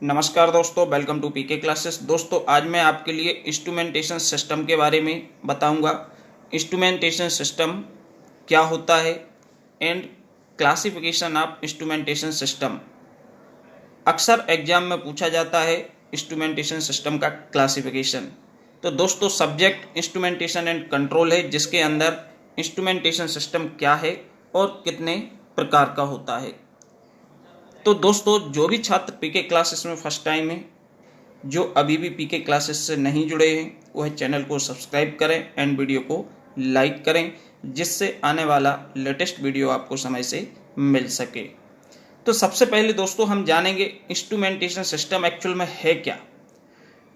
नमस्कार दोस्तों, welcome to PK classes. दोस्तों आज मैं आपके लिए इंस्ट्रूमेंटेशन सिस्टम के बारे में बताऊंगा। इंस्ट्रूमेंटेशन सिस्टम क्या होता है and classification of instrumentation system. अक्सर एग्जाम में पूछा जाता है इंस्ट्रूमेंटेशन सिस्टम का क्लासिफिकेशन। तो दोस्तों सब्जेक्ट इंस्ट्रूमेंटेशन एंड कंट्रोल है, जिसके अंदर इंस्ट्रूमेंटेशन सिस्टम क्या है और कितने प्रकार का होता है। तो दोस्तों जो भी छात्र पीके क्लासेस में फर्स्ट टाइम है, जो अभी भी पीके क्लासेस से नहीं जुड़े हैं, वह चैनल को सब्सक्राइब करें एंड वीडियो को लाइक करें, जिससे आने वाला लेटेस्ट वीडियो आपको समय से मिल सके। तो सबसे पहले दोस्तों हम जानेंगे इंस्ट्रूमेंटेशन सिस्टम एक्चुअल में है क्या।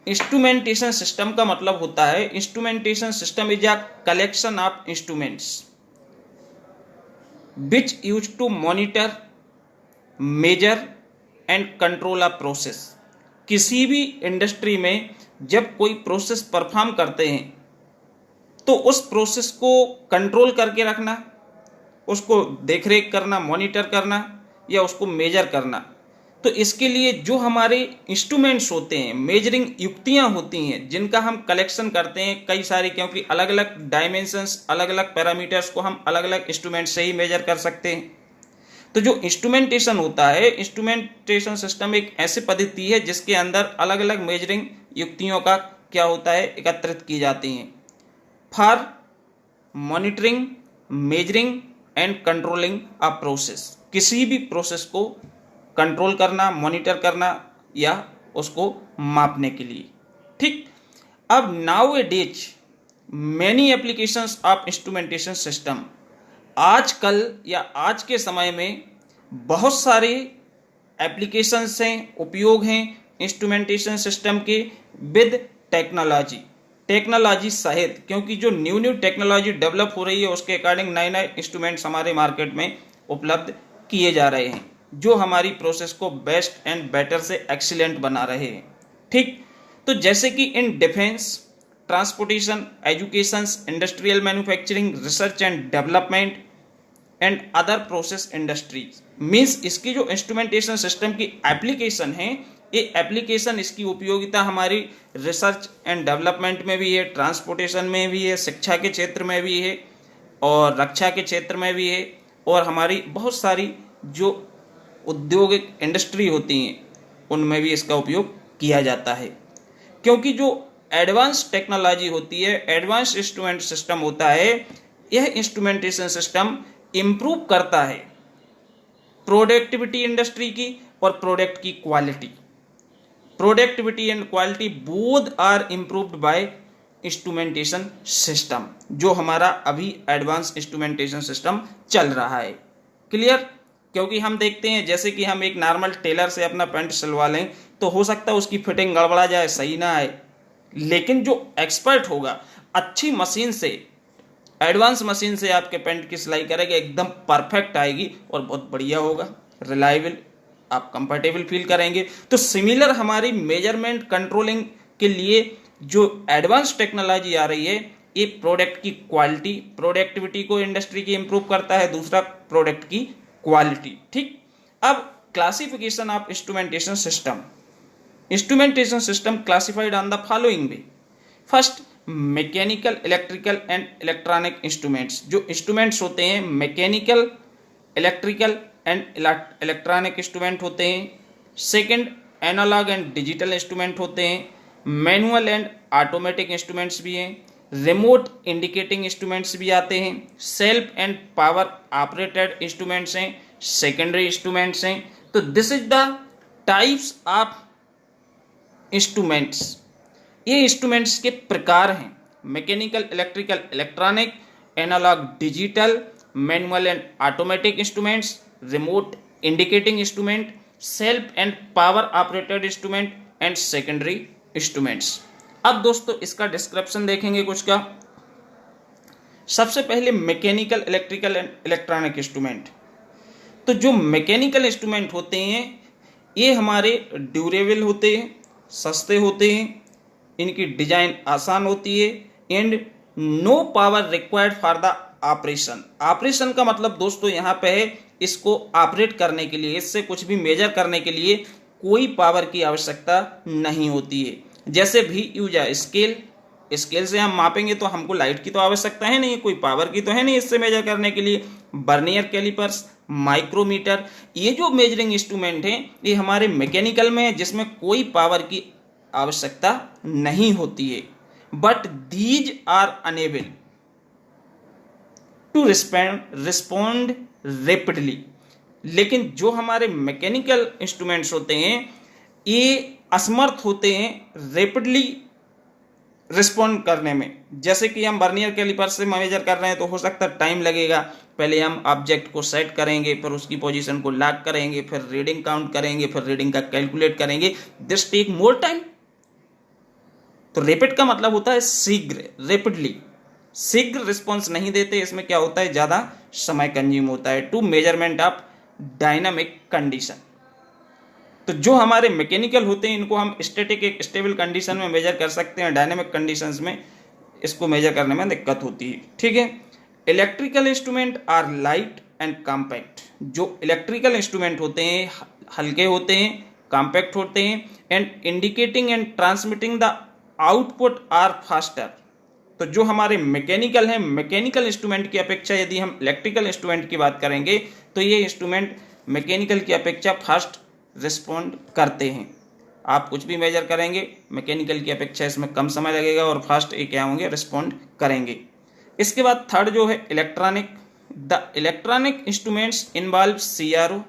इंस्ट्रूमेंटेशन सिस्टम का मतलब होता है instrumentation system is a collection of instruments which use to monitor, measure and control a process. किसी भी इंडस्ट्री में जब कोई प्रोसेस परफॉर्म करते हैं तो उस प्रोसेस को कंट्रोल करके रखना, उसको देखरेख करना, मॉनिटर करना या उसको मेजर करना। तो इसके लिए जो हमारे इंस्ट्रूमेंट्स होते हैं, मेजरिंग युक्तियां होती हैं, जिनका हम कलेक्शन करते हैं कई सारी, क्योंकि अलग अलग डायमेंशंस, अलग अलग पैरामीटर्स को हम अलग अलग इंस्ट्रूमेंट से ही मेजर कर सकते हैं। तो जो इंस्ट्रूमेंटेशन होता है, इंस्ट्रूमेंटेशन सिस्टम एक ऐसी पद्धति है जिसके अंदर अलग अलग मेजरिंग युक्तियों का क्या होता है, एकत्रित की जाती हैं for monitoring, measuring and controlling a process. किसी भी प्रोसेस को कंट्रोल करना, मॉनिटर करना या उसको मापने के लिए। ठीक। अब now A days many applications of instrumentation system. आजकल या आज के समय में बहुत सारे एप्लीकेशंस हैं, उपयोग हैं इंस्ट्रूमेंटेशन सिस्टम के विद टेक्नोलॉजी सहित, क्योंकि जो न्यू टेक्नोलॉजी डेवलप हो रही है उसके अकॉर्डिंग नए नए इंस्ट्रूमेंट्स हमारे मार्केट में उपलब्ध किए जा रहे हैं, जो हमारी प्रोसेस को बेस्ट एंड बेटर से एक्सीलेंट बना रहे हैं। ठीक। तो जैसे कि in defence, transportation, education, industrial manufacturing, research and development and other process industries. Means इसकी जो इंस्ट्रूमेंटेशन सिस्टम की एप्लीकेशन है, ये एप्लीकेशन, इसकी उपयोगिता हमारी रिसर्च एंड डेवलपमेंट में भी है, ट्रांसपोर्टेशन में भी है, शिक्षा के क्षेत्र में भी है और रक्षा के क्षेत्र में भी है, और हमारी बहुत सारी जो औद्योगिक इंडस्ट्री होती हैं उनमें भी इसका उपयोग किया जाता है। क्योंकि जो एडवांस टेक्नोलॉजी होती है, एडवांस इंस्ट्रूमेंट सिस्टम होता है, यह इंस्ट्रूमेंटेशन सिस्टम इंप्रूव करता है प्रोडक्टिविटी इंडस्ट्री की और प्रोडक्ट की quality. Productivity and quality both are improved by instrumentation system, जो हमारा अभी एडवांस इंस्ट्रूमेंटेशन सिस्टम चल रहा है। क्लियर। क्योंकि हम देखते हैं जैसे कि हम एक नॉर्मल टेलर से अपना पैंट सिलवा लें तो हो सकता है उसकी फिटिंग गड़बड़ा जाए, सही ना आए, लेकिन जो एक्सपर्ट होगा अच्छी मशीन से, एडवांस मशीन से आपके पैंट की सिलाई करेगा, एकदम परफेक्ट आएगी और बहुत बढ़िया होगा, रिलायबल, आप कंफर्टेबल फील करेंगे। तो सिमिलर हमारी मेजरमेंट कंट्रोलिंग के लिए जो एडवांस टेक्नोलॉजी आ रही है, ये प्रोडक्ट की क्वालिटी, प्रोडक्टिविटी को इंडस्ट्री की इंप्रूव करता है, दूसरा प्रोडक्ट की क्वालिटी। ठीक। अब classification of instrumentation system. Instrumentation system classified on the following way. First, mechanical, electrical and electronic instruments. जो इंस्ट्रूमेंट्स होते हैं mechanical, electrical and electronic instrument होते हैं। Second, analog and digital instrument होते हैं। मैनुअल एंड ऑटोमेटिक इंस्ट्रूमेंट्स भी हैं। Remote indicating instruments भी आते हैं। Self and power operated instruments हैं, सेकेंडरी इंस्ट्रूमेंट्स हैं। तो this is the types of instruments. ये इंस्ट्रूमेंट्स के प्रकार हैं mechanical, electrical, electronic, analog, digital, manual and automatic instruments, remote indicating instrument, self and power operated instrument and secondary instruments. अब दोस्तों इसका डिस्क्रिप्शन देखेंगे कुछ का। सबसे पहले mechanical, electrical and electronic instrument. तो जो मैकेनिकल इंस्ट्रूमेंट होते हैं ये हमारे ड्यूरेबल होते हैं, सस्ते होते हैं, इनकी डिजाइन आसान होती है and no power required for the operation. Operation का मतलब दोस्तों यहाँ पे है इसको ऑपरेट करने के लिए, इससे कुछ भी मेजर करने के लिए कोई पावर की आवश्यकता नहीं होती है। जैसे भी यूज है स्केल, स्केल से हम मापेंगे तो हमको लाइट की तो आवश्यकता है नहीं, कोई पावर की तो है नहीं इससे मेजर करने के लिए। बर्नियर कैलिपर्स, माइक्रोमीटर, ये जो मेजरिंग इंस्ट्रूमेंट हैं ये हमारे मैकेनिकल में है जिसमें कोई पावर की आवश्यकता नहीं होती है। But these are unable to respond rapidly. लेकिन जो हमारे मैकेनिकल इंस्ट्रूमेंट्स होते हैं ये असमर्थ होते हैं रेपिडली रिस्पॉन्ड करने में। जैसे कि हम बर्नियर कैलिपर से मेजर कर रहे हैं तो हो सकता है टाइम लगेगा, पहले हम ऑब्जेक्ट को सेट करेंगे, फिर उसकी पोजीशन को लॉक करेंगे, फिर रीडिंग काउंट करेंगे, फिर रीडिंग का कैलकुलेट करेंगे, दिस टेक मोर टाइम। तो रेपिड का मतलब होता है शीघ्र, रेपिडली। शीघ्र रिस्पॉन्स नहीं देते, इसमें क्या होता है ज़्यादा समय कंज्यूम होता है to measurement of dynamic condition. तो जो हमारे मैकेनिकल होते हैं इनको हम स्टैटिक एक स्टेबल कंडीशन में मेजर कर सकते हैं, डायनामिक कंडीशंस में इसको मेजर करने में दिक्कत होती है। ठीक है। Electrical instrument are light and compact. जो इलेक्ट्रिकल इंस्ट्रूमेंट होते हैं हल्के होते हैं, कॉम्पैक्ट होते हैं, and indicating and transmitting the output are faster. तो जो हमारे मैकेनिकल हैं, मैकेनिकल इंस्ट्रूमेंट की अपेक्षा यदि हम इलेक्ट्रिकल इंस्ट्रूमेंट की बात करेंगे तो ये इंस्ट्रूमेंट मैकेनिकल की अपेक्षा फास्ट रिस्पॉन्ड करते हैं। आप कुछ भी मेजर करेंगे मैकेनिकल की अपेक्षा इसमें कम समय लगेगा और फास्ट ये क्या होंगे, रिस्पॉन्ड करेंगे। इसके बाद थर्ड जो है electronic. The electronic instruments involve CRO,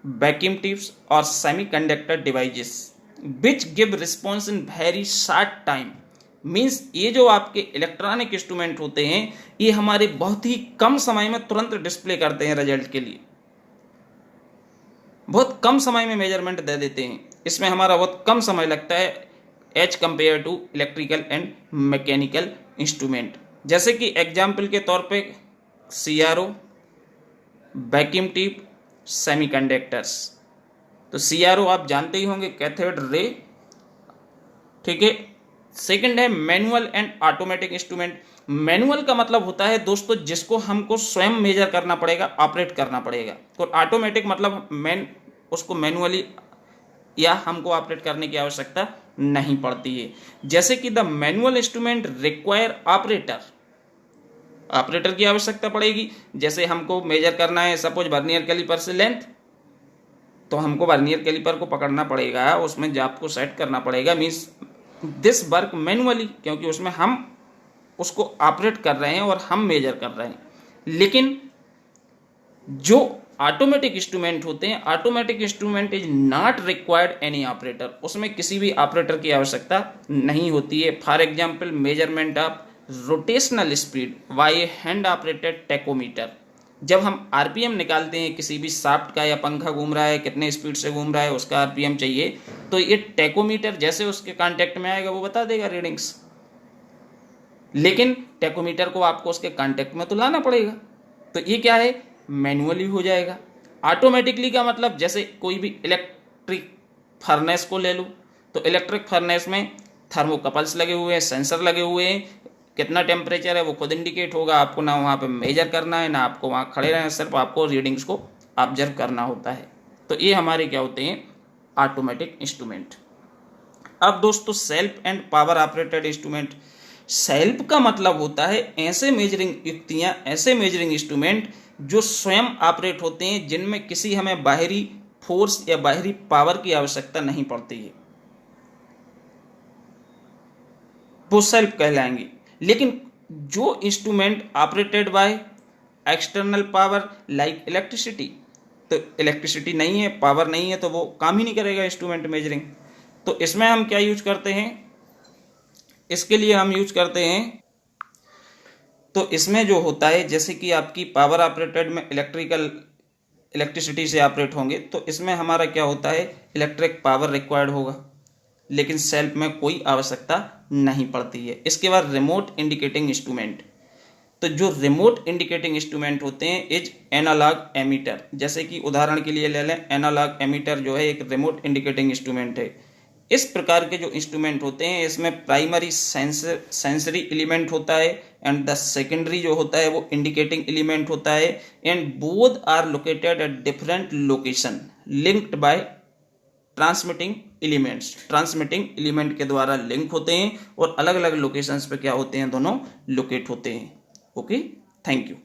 vacuum tubes और semiconductor devices which give response in very short time. Means ये जो आपके इलेक्ट्रॉनिक इंस्ट्रूमेंट होते हैं ये हमारे बहुत ही कम समय में तुरंत डिस्प्ले करते हैं रिजल्ट के लिए, बहुत कम समय में मेजरमेंट दे देते हैं। इसमें हमारा बहुत कम समय लगता है as compare to electrical and mechanical instrument. जैसे कि एग्जाम्पल के तौर पे CRO, वैक्यूम ट्यूब, सेमीकंडक्टर्स। तो CRO आप जानते ही होंगे, कैथोड रे। ठीक है। सेकंड है manual and automatic instrument. Manual का मतलब होता है दोस्तों जिसको हमको स्वयं मेजर करना पड़ेगा, ऑपरेट करना पड़ेगा। और ऑटोमेटिक मतलब उसको मैनुअली या हमको ऑपरेट करने की आवश्यकता नहीं पड़ती है। जैसे कि the manual instrument require operator, operator की आवश्यकता पड़ेगी। जैसे हमको मेजर करना है सपोज वर्नियर कैलिपर से लेंथ, तो हमको वर्नियर कैलिपर को पकड़ना पड़ेगा, उसमें जाप को सेट करना पड़ेगा। मीन्स दिस वर्क मैनुअली, क्योंकि उसमें हम उसको ऑपरेट कर रहे हैं और हम मेजर कर रहे हैं। लेकिन जो ऑटोमेटिक इंस्ट्रूमेंट होते हैं, automatic instrument is not required any operator, उसमें किसी भी ऑपरेटर की आवश्यकता नहीं होती है। For example measurement of rotational speed by hand operated tachometer. जब हम RPM निकालते हैं किसी भी शाफ्ट का या पंखा घूम रहा है कितने स्पीड से घूम रहा है उसका RPM चाहिए, तो ये टेकोमीटर जैसे उसके कांटेक्ट में आएगा वो बता देगा रीडिंग्स। लेकिन टेकोमीटर को आपको उसके कांटेक्ट में तो लाना पड़ेगा, तो ये क्या है, मैनुअली हो जाएगा। ऑटोमेटिकली का मतलब जैसे कोई भी इलेक्ट्रिक फर्नेस को ले लो, तो इलेक्ट्रिक फर्नेस में थर्मोकपल्स लगे हुए हैं, सेंसर लगे हुए हैं, कितना टेम्परेचर है वो खुद इंडिकेट होगा। आपको ना वहाँ पे मेजर करना है, ना आपको वहाँ खड़े रहना, सिर्फ आपको रीडिंग्स को ऑब्जर्व करना होता है। तो ये हमारे क्या होते हैं, ऑटोमेटिक इंस्ट्रूमेंट। अब दोस्तों self and power operated instrument. Self का मतलब होता है ऐसे मेजरिंग युक्तियाँ, ऐसे मेजरिंग इंस्ट्रूमेंट जो स्वयं ऑपरेट होते हैं, जिनमें किसी हमें बाहरी फोर्स या बाहरी पावर की आवश्यकता नहीं पड़ती है, वो सेल्फ कहलाएंगे। लेकिन जो instrument operated by external power like electricity, तो इलेक्ट्रिसिटी नहीं है, पावर नहीं है, तो वो काम ही नहीं करेगा इंस्ट्रूमेंट मेजरिंग। तो इसमें हम क्या यूज करते हैं, इसके लिए हम यूज करते हैं, तो इसमें जो होता है जैसे कि आपकी पावर ऑपरेटेड में इलेक्ट्रिसिटी से ऑपरेट होंगे, तो इसमें हमारा क्या होता है, इलेक्ट्रिक पावर रिक्वायर्ड होगा, लेकिन सेल्फ में कोई आवश्यकता नहीं पड़ती है। इसके बाद रिमोट इंडिकेटिंग इंस्ट्रूमेंट। तो जो रिमोट इंडिकेटिंग इंस्ट्रूमेंट होते हैं इज एनालॉग एमीटर। जैसे कि उदाहरण के लिए ले लें, एनालॉग एमीटर जो है एक रिमोट इंडिकेटिंग इंस्ट्रूमेंट है। इस प्रकार के जो इंस्ट्रूमेंट होते हैं इसमें प्राइमरी सेंसरी एलिमेंट होता है एंड द सेकेंडरी जो होता है वो इंडिकेटिंग एलिमेंट होता है, and both are located at different location linked by transmitting element के द्वारा लिंक होते हैं और अलग अलग लोकेशंस पे क्या होते हैं, दोनों लोकेट होते हैं। Okay, thank you.